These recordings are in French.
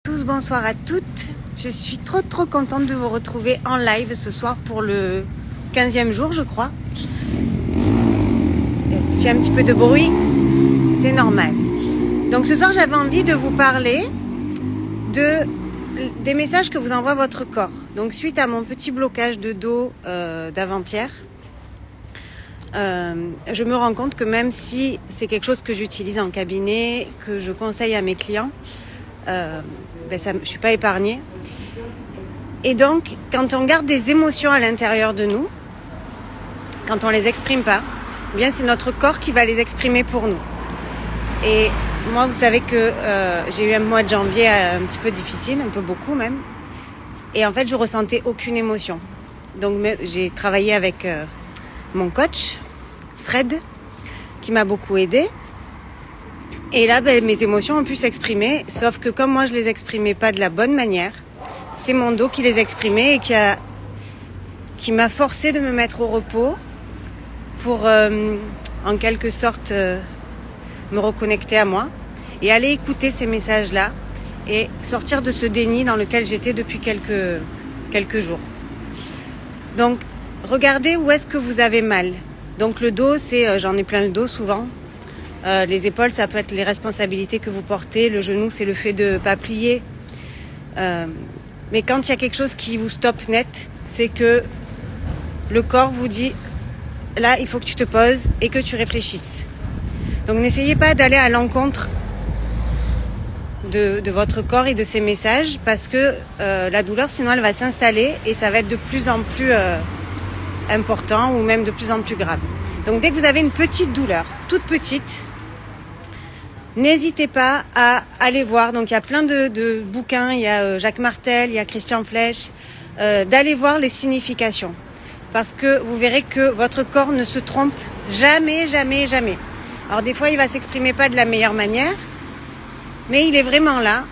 Tous, bonsoir à toutes. Je suis trop contente de vous retrouver en live ce soir pour le 15e jour, je crois. S'il y a un petit peu de bruit, c'est normal. Donc ce soir, j'avais envie de vous parler des messages que vous envoie votre corps. Donc suite à mon petit blocage de dos d'avant-hier, je me rends compte que même si c'est quelque chose que j'utilise en cabinet, que je conseille à mes clients, je ne suis pas épargnée. Et donc, quand on garde des émotions à l'intérieur de nous, quand on ne les exprime pas, eh bien c'est notre corps qui va les exprimer pour nous. Et moi, vous savez que j'ai eu un mois de janvier un petit peu difficile, un peu beaucoup même. Et en fait, je ressentais aucune émotion. Donc, j'ai travaillé avec mon coach, Fred, qui m'a beaucoup aidée. Et là, mes émotions ont pu s'exprimer, sauf que comme moi, je les exprimais pas de la bonne manière, c'est mon dos qui les exprimait et qui m'a forcé de me mettre au repos pour, en quelque sorte, me reconnecter à moi et aller écouter ces messages-là et sortir de ce déni dans lequel j'étais depuis quelques jours. Donc, regardez où est-ce que vous avez mal. Donc, le dos, j'en ai plein le dos souvent. Les épaules, ça peut être les responsabilités que vous portez. Le genou, c'est le fait de ne pas plier. Mais quand il y a quelque chose qui vous stoppe net, c'est que le corps vous dit « Là, il faut que tu te poses et que tu réfléchisses ». Donc, n'essayez pas d'aller à l'encontre de votre corps et de ses messages parce que la douleur, sinon, elle va s'installer et ça va être de plus en plus important ou même de plus en plus grave. Donc, dès que vous avez une petite douleur, toute petite, n'hésitez pas à aller voir. Donc, il y a plein de bouquins. Il y a Jacques Martel, il y a Christian Flech. D'aller voir les significations. Parce que vous verrez que votre corps ne se trompe jamais. Alors, des fois, il va s'exprimer pas de la meilleure manière. Mais il est vraiment là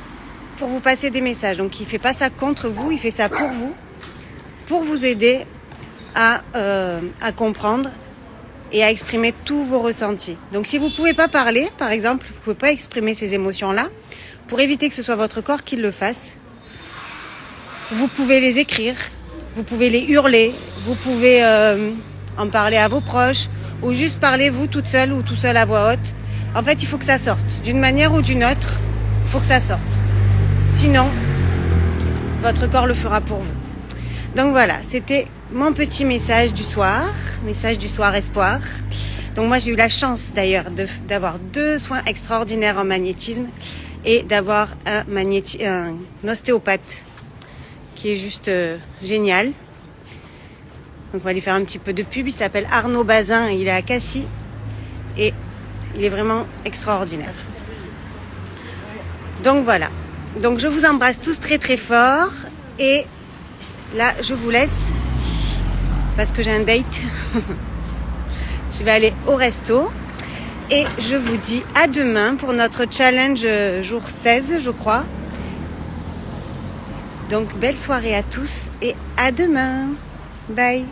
pour vous passer des messages. Donc, il ne fait pas ça contre vous. Il fait ça pour vous aider à comprendre et à exprimer tous vos ressentis. Donc si vous ne pouvez pas parler, par exemple, vous ne pouvez pas exprimer ces émotions-là, pour éviter que ce soit votre corps qui le fasse, vous pouvez les écrire, vous pouvez les hurler, vous pouvez en parler à vos proches, ou juste parler vous toute seule ou tout seul à voix haute. En fait, il faut que ça sorte. D'une manière ou d'une autre, il faut que ça sorte. Sinon, votre corps le fera pour vous. Donc voilà, c'était mon petit message du soir espoir. Donc moi j'ai eu la chance d'ailleurs d'avoir 2 soins extraordinaires en magnétisme et d'avoir un ostéopathe qui est juste génial. Donc on va lui faire un petit peu de pub, il s'appelle Arnaud Bazin, il est à Cassis et il est vraiment extraordinaire. Donc voilà, donc je vous embrasse tous très fort et là, je vous laisse parce que j'ai un date. Je vais aller au resto et je vous dis à demain pour notre challenge jour 16, je crois. Donc, belle soirée à tous et à demain. Bye.